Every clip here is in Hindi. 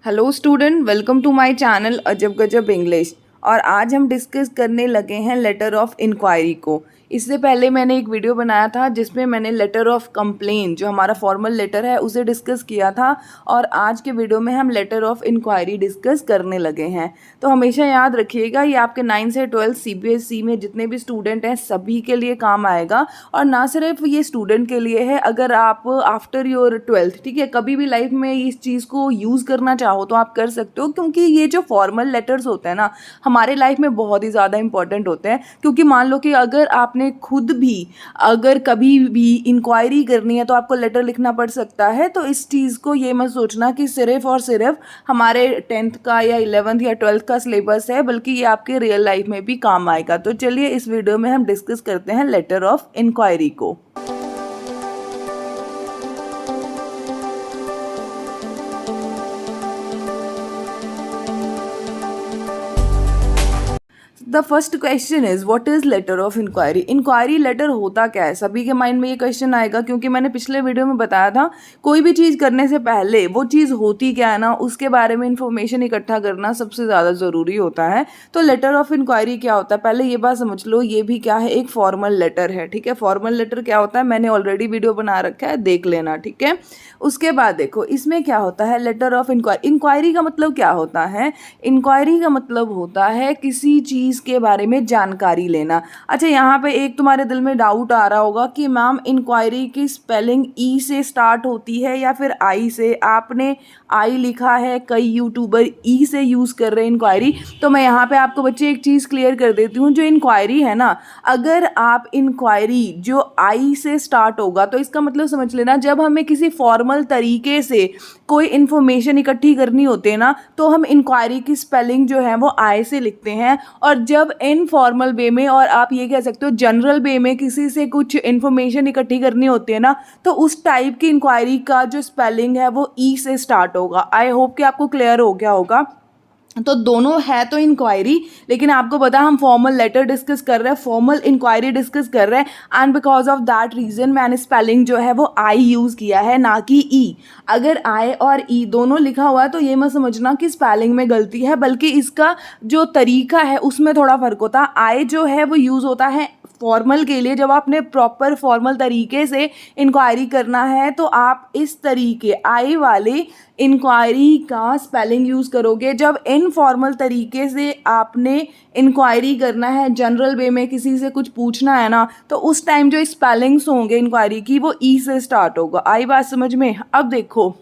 Hello student, welcome to my channel Ajab Gajab English. और आज हम डिस्कस करने लगे हैं लेटर ऑफ इंक्वायरी को। इससे पहले मैंने एक वीडियो बनाया था जिसमें मैंने लेटर ऑफ कंप्लेन जो हमारा फॉर्मल लेटर है उसे डिस्कस किया था, और आज के वीडियो में हम लेटर ऑफ इंक्वायरी डिस्कस करने लगे हैं। तो हमेशा याद रखिएगा, ये आपके 9 से 12 CBSE में जितने भी स्टूडेंट हैं सभी के लिए काम आएगा। और ना सिर्फ ये स्टूडेंट के लिए है, अगर आप आफ्टर योर 12th, ठीक है, कभी भी लाइफ में इस चीज़ को यूज़ करना चाहो तो आप कर सकते हो, क्योंकि ये जो फॉर्मल लेटर्स होते हैं ना हमारे लाइफ में बहुत ही ज़्यादा इंपॉर्टेंट होते हैं। क्योंकि मान लो कि अगर आपने खुद भी अगर कभी भी इंक्वायरी करनी है तो आपको लेटर लिखना पड़ सकता है। तो इस चीज़ को ये मत सोचना कि सिर्फ और सिर्फ हमारे 10th का या 11th या 12th का सिलेबस है, बल्कि ये आपके रियल लाइफ में भी काम आएगा। तो चलिए इस वीडियो में हम डिस्कस करते हैं लेटर ऑफ इंक्वायरी को। The first question is what is letter of inquiry. Inquiry letter होता क्या है, सभी के माइंड में ये क्वेश्चन आएगा, क्योंकि मैंने पिछले वीडियो में बताया था कोई भी चीज़ करने से पहले वो चीज़ होती क्या है ना उसके बारे में इंफॉर्मेशन इकट्ठा करना सबसे ज़्यादा ज़रूरी होता है। तो लेटर ऑफ इंक्वायरी क्या होता है, पहले ये बात समझ लो, ये भी क्या है, एक फॉर्मल लेटर है। ठीक है, फॉर्मल लेटर क्या होता है मैंने ऑलरेडी वीडियो बना रखा है, देख लेना। ठीक है, उसके बाद देखो इसमें क्या होता है लेटर ऑफ इंक्वायरी। इंक्वायरी का मतलब क्या होता है, इंक्वायरी का मतलब होता है किसी चीज़ के बारे में जानकारी लेना। अच्छा, यहाँ पे एक तुम्हारे दिल में डाउट आ रहा होगा कि मैम इंक्वायरी की स्पेलिंग ई से स्टार्ट होती है या फिर आई से। आपने आई लिखा है, कई यूट्यूबर ई से यूज़ कर रहे हैं इंक्वायरी। तो मैं यहाँ पे आपको बच्चे एक चीज़ क्लियर कर देती हूँ, जो इंक्वायरी है ना, अगर आप इंक्वायरी जो आई से स्टार्ट होगा तो इसका मतलब समझ लेना, जब हमें किसी फॉर्मल तरीके से कोई इन्फॉर्मेशन इकट्ठी करनी होती है ना तो हम इंक्वायरी की स्पेलिंग जो है वो आई से लिखते हैं। और जब इनफॉर्मल वे में, और आप ये कह सकते हो जनरल वे में, किसी से कुछ इन्फॉर्मेशन इकट्ठी करनी होती है ना तो उस टाइप की इंक्वायरी का जो स्पेलिंग है वो ई से स्टार्ट होगा। आई होप कि आपको क्लियर हो गया होगा। तो दोनों है तो इंक्वायरी, लेकिन आपको पता हम फॉर्मल लेटर डिस्कस कर रहे हैं, फॉर्मल इंक्वायरी डिस्कस कर रहे हैं, and because of that reason मैंने स्पेलिंग जो है वो आई यूज़ किया है, ना कि ई। अगर आई और ई दोनों लिखा हुआ है तो ये मत समझना कि स्पेलिंग में गलती है, बल्कि इसका जो तरीका है उसमें थोड़ा फ़र्क होता है। आई जो है वो यूज़ होता है फॉर्मल के लिए, जब आपने प्रॉपर फॉर्मल तरीके से इंक्वायरी करना है तो आप इस तरीके आई वाले इंक्वायरी का स्पेलिंग यूज़ करोगे। जब इनफॉर्मल तरीके से आपने इंक्वायरी करना है, जनरल वे में किसी से कुछ पूछना है ना, तो उस टाइम जो स्पेलिंग्स होंगे इंक्वायरी की वो ई से स्टार्ट होगा। आई बात समझ में। अब देखो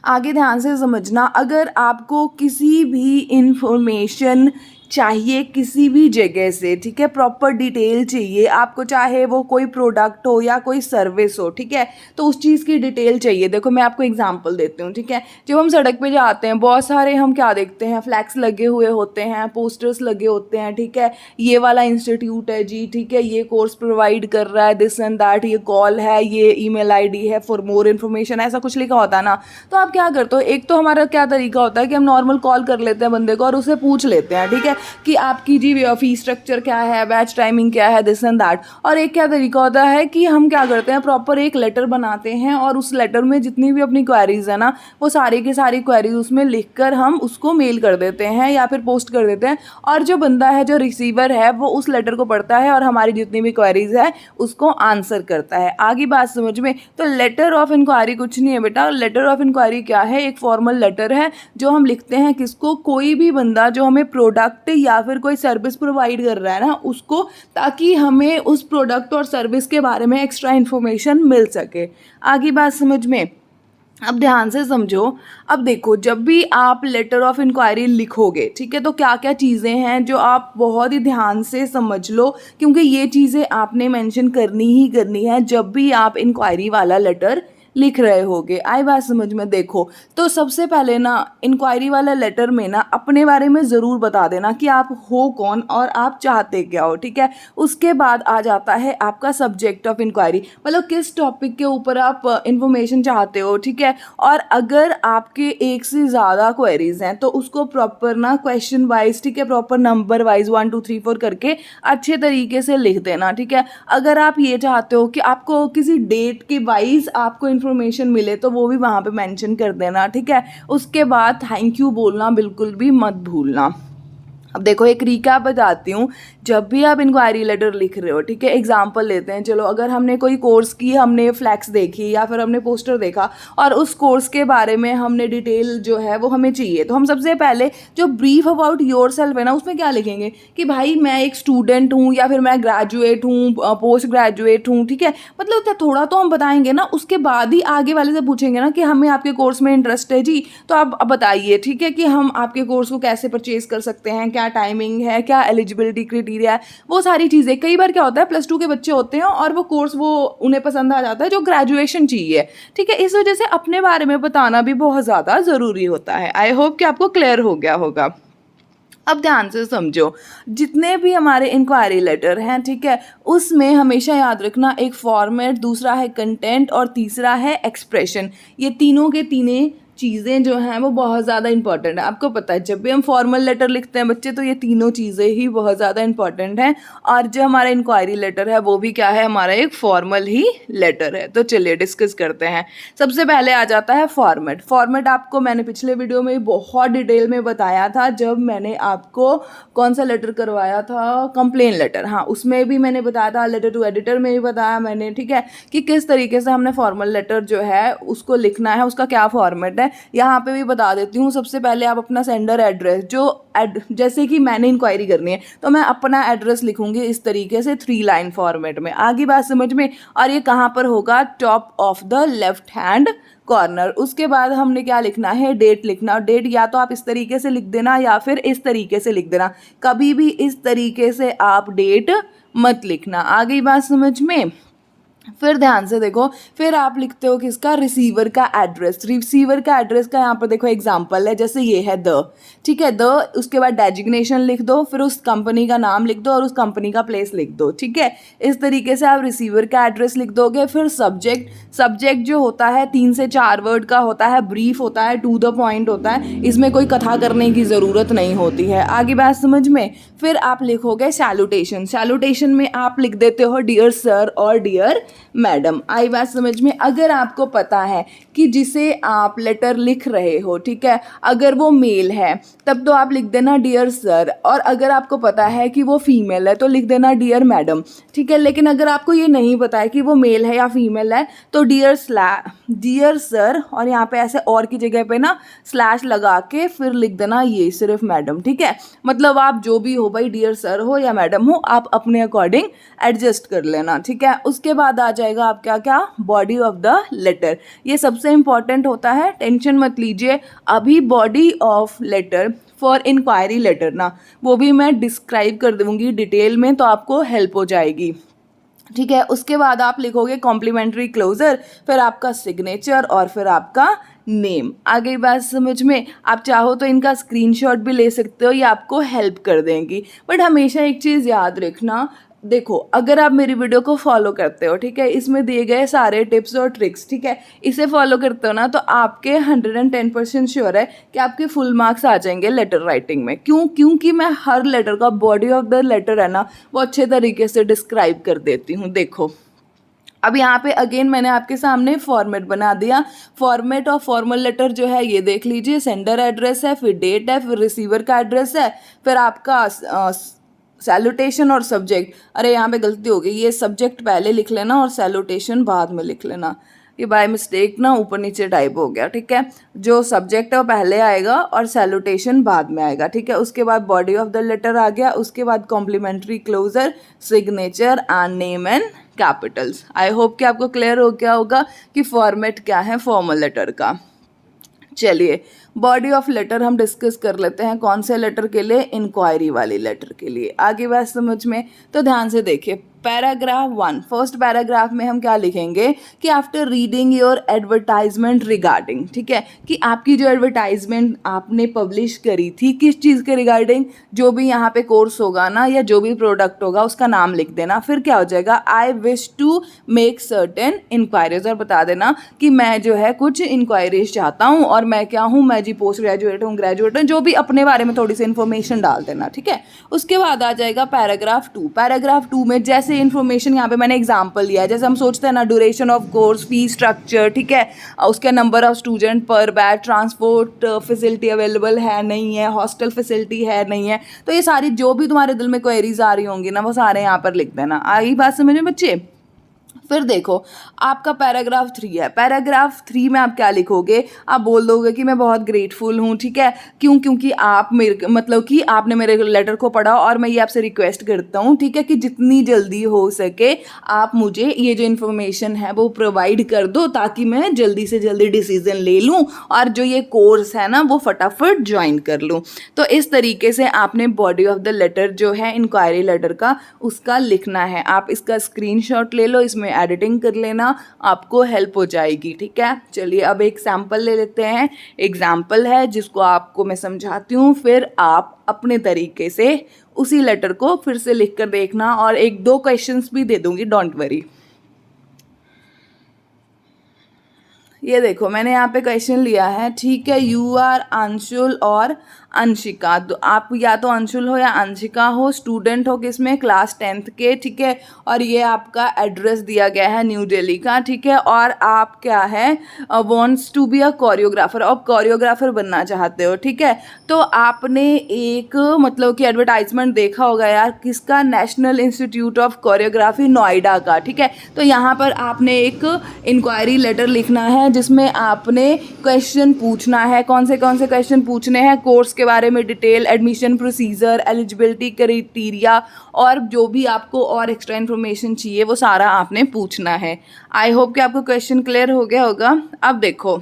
आगे ध्यान से समझना, अगर आपको किसी भी इंफॉर्मेशन चाहिए किसी भी जगह से, ठीक है, प्रॉपर डिटेल चाहिए आपको, चाहे वो कोई प्रोडक्ट हो या कोई सर्विस हो, ठीक है, तो उस चीज़ की डिटेल चाहिए। देखो मैं आपको एग्जांपल देती हूँ। ठीक है, जब हम सड़क पे जाते हैं बहुत सारे हम क्या देखते हैं, फ्लैक्स लगे हुए होते हैं, पोस्टर्स लगे होते हैं। ठीक है, ये वाला इंस्टीट्यूट है जी, ठीक है, ये कोर्स प्रोवाइड कर रहा है, दिस एंड दैट, ये कॉल है, ये ईमेल आईडी है फॉर मोर इन्फॉर्मेशन, ऐसा कुछ लिखा होता है ना। तो आप क्या करते हो, एक तो हमारा क्या तरीका होता है कि हम नॉर्मल कॉल कर लेते हैं बंदे को और उसे पूछ लेते हैं, ठीक है, कि आपकी जी फीस स्ट्रक्चर क्या है, बैच टाइमिंग क्या है, दिस एंड दैट। और एक क्या तरीका होता है कि हम क्या करते हैं, प्रॉपर एक लेटर बनाते हैं और उस लेटर में जितनी भी अपनी क्वेरीज है ना वो सारी की सारी क्वेरीज उसमें लिखकर हम उसको मेल कर देते हैं या फिर पोस्ट कर देते हैं। और जो बंदा है, जो रिसीवर है, वो उस लेटर को पढ़ता है और हमारी जितनी भी क्वेरीज है उसको आंसर करता है। आगे बात समझ में। तो लेटर ऑफ इंक्वायरी कुछ नहीं है बेटा, लेटर ऑफ इंक्वायरी क्या है, एक फॉर्मल लेटर है जो हम लिखते हैं किसको, कोई भी बंदा जो हमें प्रोडक्ट या फिर कोई सर्विस प्रोवाइड कर रहा है ना उसको, ताकि हमें उस प्रोडक्ट और सर्विस के बारे में एक्स्ट्रा इन्फॉर्मेशन मिल सके। आगे बात समझ में। अब ध्यान से समझो। अब देखो जब भी आप लेटर ऑफ इंक्वायरी लिखोगे, ठीक है, तो क्या क्या चीज़ें हैं जो आप बहुत ही ध्यान से समझ लो, क्योंकि ये चीज़ें आपने मेंशन करनी ही करनी है जब भी आप इंक्वायरी वाला लेटर लिख रहे होगे। आई बात समझ में। देखो तो सबसे पहले ना इंक्वायरी वाला लेटर में ना अपने बारे में ज़रूर बता देना कि आप हो कौन और आप चाहते क्या हो। ठीक है, उसके बाद आ जाता है आपका सब्जेक्ट ऑफ इंक्वायरी, मतलब किस टॉपिक के ऊपर आप इंफॉर्मेशन चाहते हो। ठीक है, और अगर आपके एक से ज़्यादा क्वेरीज हैं तो उसको प्रॉपर ना क्वेश्चन वाइज, ठीक है, प्रॉपर नंबर वाइज 1 2 3 4 करके अच्छे तरीके से लिख देना। ठीक है, अगर आप ये चाहते हो कि आपको किसी डेट के वाइज आपको इन्फॉर्मेशन मिले तो वो भी वहाँ पे मेंशन कर देना, ठीक है। उसके बाद थैंक यू बोलना बिल्कुल भी मत भूलना। अब देखो एक रिकैप बताती हूँ, जब भी आप इंक्वायरी लेटर लिख रहे हो, ठीक है, एग्जांपल लेते हैं, चलो अगर हमने कोई कोर्स की, हमने फ्लैक्स देखी या फिर हमने पोस्टर देखा और उस कोर्स के बारे में हमने डिटेल जो है वो हमें चाहिए, तो हम सबसे पहले जो ब्रीफ अबाउट योर सेल्फ है ना, उसमें क्या लिखेंगे कि भाई मैं एक स्टूडेंट हूँ या फिर मैं ग्रेजुएट हूँ, पोस्ट ग्रेजुएट हूँ, ठीक है, मतलब थोड़ा तो हम बताएंगे ना। उसके बाद ही आगे वाले से पूछेंगे ना कि हमें आपके कोर्स में इंटरेस्ट है जी, तो आप बताइए, ठीक है, कि हम आपके कोर्स को कैसे परचेज कर सकते हैं, क्या टाइमिंग है, क्या एलिजिबिलिटी क्राइटेरिया है, वो सारी चीज़ें। कई बार क्या होता है +2 के बच्चे होते हैं और वो कोर्स वो उन्हें पसंद आ जाता है जो ग्रेजुएशन चाहिए, ठीक है। इस वजह से अपने बारे में बताना भी बहुत ज़्यादा ज़रूरी होता है। आई होप कि आपको क्लियर हो गया होगा। अब ध्यान से समझो, जितने भी हमारे इंक्वायरी लेटर हैं, ठीक है, उसमें हमेशा याद रखना एक फॉर्मेट, दूसरा है कंटेंट और तीसरा है एक्सप्रेशन। ये तीनों के तीनों चीज़ें जो हैं वो बहुत ज़्यादा इंपॉर्टेंट है। आपको पता है जब भी हम फॉर्मल लेटर लिखते हैं बच्चे, तो ये तीनों चीज़ें ही बहुत ज़्यादा इंपॉर्टेंट हैं। और जो हमारा इंक्वायरी लेटर है वो भी क्या है, हमारा एक फॉर्मल ही लेटर है। तो चलिए डिस्कस करते हैं। सबसे पहले आ जाता है फॉर्मेट। फॉर्मेट आपको मैंने पिछले वीडियो में बहुत डिटेल में बताया था, जब मैंने आपको कौन सा लेटर करवाया था, कंप्लेन लेटर, हाँ, उसमें भी मैंने बताया था, लेटर टू एडिटर में भी बताया मैंने, ठीक है, कि किस तरीके से हमने फॉर्मल लेटर जो है उसको लिखना है, उसका क्या फॉर्मेट है। यहाँ पे भी बता देती हूँ। सबसे पहले आप अपना सेंडर एड्रेस, जैसे कि मैंने इंक्वायरी करनी है तो मैं अपना एड्रेस लिखूंगी इस तरीके से 3 लाइन फॉर्मेट में। आगे बात समझ में। और ये कहाँ पर होगा, top of the left hand corner. उसके बाद हमने क्या लिखना है, डेट लिखना। और डेट या तो आप इस तरीके से लिख देना या फिर इस तरीके से लिख देना, कभी भी इस तरीके से आप डेट मत लिखना। आगे बात समझ में। फिर ध्यान से देखो, फिर आप लिखते हो किसका, रिसीवर का एड्रेस। रिसीवर का एड्रेस का यहाँ पर देखो एग्जांपल है, जैसे ये है द, ठीक है, द, उसके बाद डेजिग्नेशन लिख दो, फिर उस कंपनी का नाम लिख दो और उस कंपनी का प्लेस लिख दो, ठीक है। इस तरीके से आप रिसीवर का एड्रेस लिख दोगे। फिर सब्जेक्ट जो होता है 3 से 4 वर्ड का होता है, ब्रीफ होता है, टू द पॉइंट होता है, इसमें कोई कथा करने की ज़रूरत नहीं होती है। आगे बात समझ में। फिर आप लिखोगे सैल्यूटेशन। सैल्यूटेशन में आप लिख देते हो डियर सर और डियर मैडम। आई बात समझ में। अगर आपको पता है कि जिसे आप लेटर लिख रहे हो, ठीक है, अगर वो मेल है तब तो आप लिख देना डियर सर, और अगर आपको पता है कि वो फीमेल है तो लिख देना डियर मैडम, ठीक है। लेकिन अगर आपको ये नहीं पता है कि वो मेल है या फीमेल है तो डियर सर, और यहाँ पे ऐसे और की जगह पे ना स्लैश लगा के फिर लिख देना ये सिर्फ मैडम, ठीक है। मतलब आप जो भी हो भाई, डियर सर हो या मैडम हो, आप अपने अकॉर्डिंग एडजस्ट कर लेना, ठीक है। उसके बाद आ जाएगा आप क्या बॉडी ऑफ द लेटर। ये सबसे इंपॉर्टेंट होता है, टेंशन मत लीजिए। अभी body of letter for inquiry letter ना, वो भी मैं डिस्क्राइब कर दूंगी डिटेल में, तो आपको हेल्प हो जाएगी, ठीक है। उसके बाद आप लिखोगे कॉम्प्लीमेंट्री क्लोजर, फिर आपका सिग्नेचर और फिर आपका नेम। आगे बात समझ में। आप चाहो तो इनका स्क्रीनशॉट भी ले सकते हो, ये आपको हेल्प कर देंगी। बट हमेशा एक चीज़ याद रखना, देखो अगर आप मेरी वीडियो को फॉलो करते हो, ठीक है, इसमें दिए गए सारे टिप्स और ट्रिक्स, ठीक है, इसे फॉलो करते हो ना, तो आपके 110% श्योर है कि आपके फुल मार्क्स आ जाएंगे लेटर राइटिंग में। क्योंकि मैं हर लेटर का, बॉडी ऑफ द लेटर है ना, वो अच्छे तरीके से डिस्क्राइब कर देती हूँ। देखो अब यहाँ पे अगेन मैंने आपके सामने फॉर्मेट बना दिया। फॉर्मेट ऑफ फॉर्मल लेटर जो है ये देख लीजिए, सेंडर एड्रेस है, फिर डेट है, फिर रिसीवर का एड्रेस है, फिर आपका सैल्यूटेशन और सब्जेक्ट। अरे यहाँ पे गलती हो गई, ये सब्जेक्ट पहले लिख लेना और सैल्यूटेशन बाद में लिख लेना, ये बाय मिस्टेक ना ऊपर नीचे टाइप हो गया, ठीक है। जो सब्जेक्ट है वो पहले आएगा और सैल्यूटेशन बाद में आएगा, ठीक है। उसके बाद बॉडी ऑफ द लेटर आ गया, उसके बाद complimentary closure, signature and name and capitals. I hope कि आपको क्लियर हो गया होगा कि फॉर्मेट क्या है फॉर्मल लेटर का। चलिए बॉडी ऑफ लेटर हम डिस्कस कर लेते हैं। कौन से लेटर के लिए, इंक्वायरी वाली लेटर के लिए। आगे बात समझ में, तो ध्यान से देखिए। पैराग्राफ 1, फर्स्ट पैराग्राफ में हम क्या लिखेंगे कि after reading your advertisement regarding, ठीक है, कि आपकी जो एडवर्टाइजमेंट आपने पब्लिश करी थी किस चीज़ के रिगार्डिंग, जो भी यहाँ पे कोर्स होगा ना या जो भी प्रोडक्ट होगा उसका नाम लिख देना। फिर क्या हो जाएगा, I wish to make certain inquiries, और बता देना कि मैं जो है कुछ इंक्वायरीज चाहता हूँ, और मैं क्या हूँ, मैं जी पोस्ट ग्रेजुएट हूँ, ग्रेजुएट हूँ, जो भी अपने बारे में थोड़ी सी इन्फॉर्मेशन डाल देना, ठीक है। उसके बाद आ जाएगा पैराग्राफ 2। पैराग्राफ 2 में जैसे इन्फॉर्मेशन यहाँ पे मैंने एग्जांपल लिया है, जैसे हम सोचते हैं ना, duration of course, fee structure, ठीक है, उसके नंबर ऑफ स्टूडेंट पर बैच, ट्रांसपोर्ट फैसिलिटी अवेलेबल है नहीं है, हॉस्टल फैसिलिटी है नहीं है, तो ये सारी जो भी तुम्हारे दिल में क्वेरीज आ रही होंगी ना, वो सारे यहाँ पर लिख देना। आई बात समझ में बच्चे? फिर देखो आपका पैराग्राफ 3 है। पैराग्राफ 3 में आप क्या लिखोगे? आप बोल दोगे कि मैं बहुत ग्रेटफुल हूँ, ठीक है, क्योंकि आप मेरे मतलब कि आपने मेरे लेटर को पढ़ा और मैं ये आपसे रिक्वेस्ट करता हूँ, ठीक है, कि जितनी जल्दी हो सके आप मुझे ये जो इन्फॉर्मेशन है वो प्रोवाइड कर दो, ताकि मैं जल्दी से जल्दी डिसीजन ले लूँ और जो ये कोर्स है ना वो फटाफट ज्वाइन कर लूँ। तो इस तरीके से आपने बॉडी ऑफ द लेटर जो है इंक्वायरी लेटर का, उसका लिखना है। आप इसका स्क्रीनशॉट ले लो, इसमें एडिटिंग कर लेना, आपको हेल्प हो जाएगी, ठीक है। चलिए अब एक सैम्पल ले लेते हैं। एग्जाम्पल है जिसको आपको मैं समझाती हूँ, फिर आप अपने तरीके से उसी लेटर को फिर से लिख कर देखना, और 1-2 क्वेश्चंस भी दे दूंगी, डोंट वरी। ये देखो मैंने यहाँ पे क्वेश्चन लिया है, ठीक है, यू आर अंशुल और अंशिका, तो आप या तो अंशुल हो या अंशिका हो, स्टूडेंट हो किसमें, क्लास 10th के, ठीक है, और ये आपका एड्रेस दिया गया है न्यू दिल्ली का, ठीक है, और आप क्या है wants to be a choreographer, और कोरियोग्राफर बनना चाहते हो, ठीक है। तो आपने एक मतलब कि एडवर्टाइजमेंट देखा होगा यार, किसका, national institute of choreography Noida का, ठीक है। तो यहाँ पर आपने एक इंक्वायरी लेटर लिखना है जिसमें आपने क्वेश्चन पूछना है। कौन से क्वेश्चन पूछने हैं? कोर्स के बारे में detail, admission procedure, eligibility criteria, और जो भी आपको और एक्स्ट्रा इन्फॉर्मेशन चाहिए वो सारा आपने पूछना है। आई होप कि आपको क्वेश्चन क्लियर हो गया होगा। अब देखो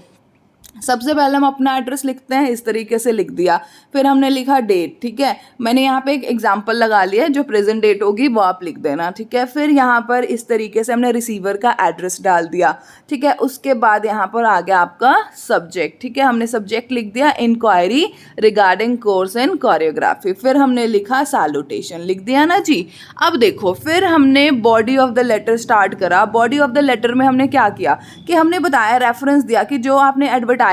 सबसे पहले हम अपना एड्रेस लिखते हैं, इस तरीके से लिख दिया, फिर हमने लिखा डेट, ठीक है, मैंने यहाँ पे एक एग्जांपल लगा लिया, जो प्रेजेंट डेट होगी वो आप लिख देना, ठीक है। फिर यहाँ पर इस तरीके से हमने रिसीवर का एड्रेस डाल दिया, ठीक है। उसके बाद यहाँ पर आ गया आपका सब्जेक्ट, ठीक है, हमने सब्जेक्ट लिख दिया inquiry regarding course in choreography, फिर हमने लिखा सैल्यूटेशन, लिख दिया ना जी। अब देखो फिर हमने body of the letter start करा। बॉडी ऑफ द लेटर में हमने क्या किया कि हमने बताया, रेफरेंस दिया कि जो आपने एडवर्टाइजमेंट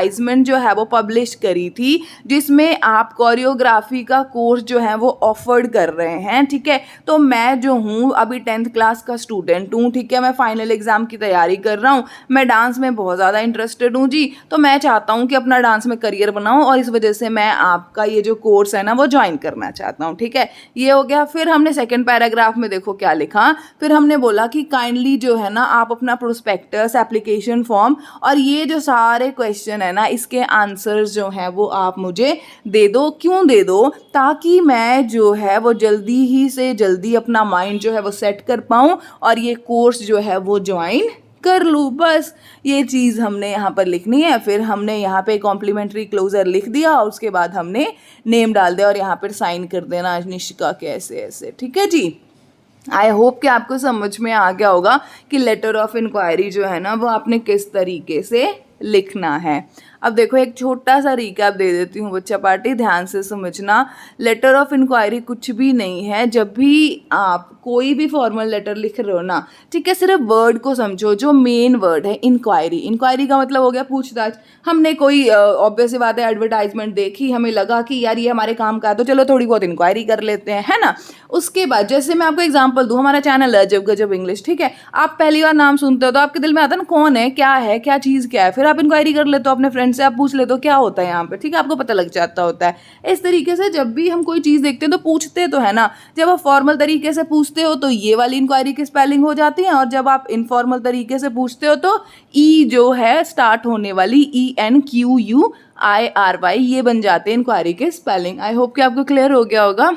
जो है वो पब्लिश करी थी, जिसमें आप कोरियोग्राफी का कोर्स जो है वो ऑफर्ड कर रहे हैं, ठीक है। तो मैं जो हूँ अभी 10th क्लास का स्टूडेंट हूँ, ठीक है, मैं फाइनल एग्जाम की तैयारी कर रहा हूँ, मैं डांस में बहुत ज़्यादा इंटरेस्टेड हूँ जी, तो मैं चाहता हूँ कि अपना डांस में करियर बनाऊँ, और इस वजह से मैं आपका ये जो कोर्स है ना वो ज्वाइन करना चाहता हूँ, ठीक है, ये हो गया। फिर हमने सेकेंड पैराग्राफ में देखो क्या लिखा, फिर हमने बोला कि काइंडली जो है ना आप अपना प्रोस्पेक्टस, एप्लीकेशन फॉर्म और ये जो सारे क्वेश्चन है ना, इसके आंसर्स जो हैं वो आप मुझे दे दो। क्यों दे दो? ताकि मैं जो है वो जल्दी ही से जल्दी अपना माइंड जो है वो सेट कर पाऊँ और ये कोर्स जो है वो ज्वाइन कर लूँ। बस ये चीज़ हमने यहाँ पर लिखनी है। फिर हमने यहाँ पे कॉम्प्लीमेंट्री क्लोजर लिख दिया और उसके बाद हमने नेम डाल दिया और यहाँ पर साइन कर देना निशिका के ऐसे ऐसे, ठीक है जी। आई होप कि आपको समझ में आ गया होगा कि लेटर ऑफ इंक्वायरी जो है ना वो आपने किस तरीके से लिखना है। अब देखो एक छोटा सा रिकैप दे देती हूँ बच्चा पार्टी, ध्यान से समझना। लेटर ऑफ इंक्वायरी कुछ भी नहीं है। जब भी आप कोई भी फॉर्मल लेटर लिख रहे हो ना, ठीक है, सिर्फ वर्ड को समझो। जो मेन वर्ड है इंक्वायरी, इंक्वायरी का मतलब हो गया पूछताछ। हमने कोई ऑब्वियस सी बात है एडवर्टाइजमेंट देखी, हमें लगा कि यार ये हमारे काम का है तो चलो थोड़ी बहुत इंक्वायरी कर लेते हैं, है ना। उसके बाद जैसे मैं आपको एग्जाम्पल दूँ, हमारा चैनल है अजब गजब इंग्लिश, ठीक है। आप पहली बार नाम सुनते हो तो आपके दिल में आता है ना कौन है, क्या चीज़ क्या है। फिर आप इंक्वायरी कर लेते हो अपने फ्रेंड से, आप पूछ लेते हो क्या होता है यहाँ पे, ठीक है, आपको पता लग जाता होता है। इस तरीके से जब भी हम कोई चीज़ देखते हैं तो पूछते तो है ना। जब आप फॉर्मल तरीके से पूछते हो तो ये वाली इंक्वायरी की स्पेलिंग हो जाती है, और जब आप इनफॉर्मल तरीके से पूछते हो तो ई जो है स्टार्ट होने वाली ENQUIRY ये बन जाते हैं इंक्वायरी के स्पेलिंग। आई होप कि आपको क्लियर हो गया होगा।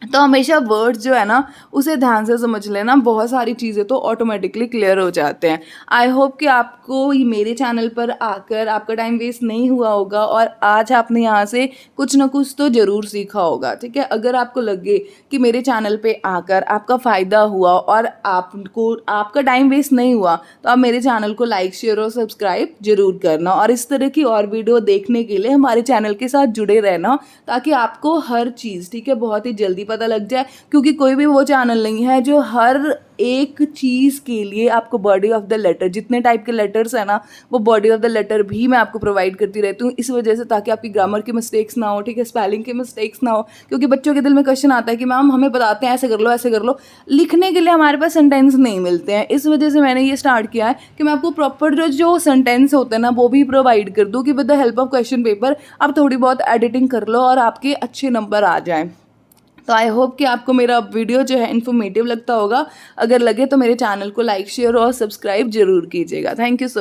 तो हमेशा वर्ड्स जो है ना उसे ध्यान से समझ लेना, बहुत सारी चीज़ें तो ऑटोमेटिकली क्लियर हो जाते हैं। आई होप कि आपको ये मेरे चैनल पर आकर आपका टाइम वेस्ट नहीं हुआ होगा और आज आपने यहाँ से कुछ ना कुछ तो ज़रूर सीखा होगा, ठीक है। अगर आपको लगे कि मेरे चैनल पे आकर आपका फ़ायदा हुआ और आपको आपका टाइम वेस्ट नहीं हुआ तो आप मेरे चैनल को लाइक शेयर और सब्सक्राइब जरूर करना, और इस तरह की और वीडियो देखने के लिए हमारे चैनल के साथ जुड़े रहना, ताकि आपको हर चीज़, ठीक है, बहुत ही जल्दी पता लग जाए, क्योंकि कोई भी वो चैनल नहीं है जो हर एक चीज़ के लिए आपको बॉडी ऑफ द लेटर, जितने टाइप के लेटर्स हैं ना वो बॉडी ऑफ द लेटर भी मैं आपको प्रोवाइड करती रहती हूँ, इस वजह से ताकि आपकी ग्रामर की मिस्टेक्स ना हो, ठीक है, स्पेलिंग की मिस्टेक्स ना हो। क्योंकि बच्चों के दिल में क्वेश्चन आता है कि मैम हमें बताते हैं ऐसे कर लो ऐसे कर लो, लिखने के लिए हमारे पास सेंटेंस नहीं मिलते हैं। इस वजह से मैंने ये स्टार्ट किया है कि मैं आपको प्रॉपर जो सेंटेंस होते हैं ना वो भी प्रोवाइड कर दूँ कि with the help of question paper आप थोड़ी बहुत एडिटिंग कर लो और आपके अच्छे नंबर आ जाएँ। तो आई होप कि आपको मेरा वीडियो जो है इन्फॉर्मेटिव लगता होगा। अगर लगे तो मेरे चैनल को लाइक शेयर और सब्सक्राइब जरूर कीजिएगा। Thank you so much.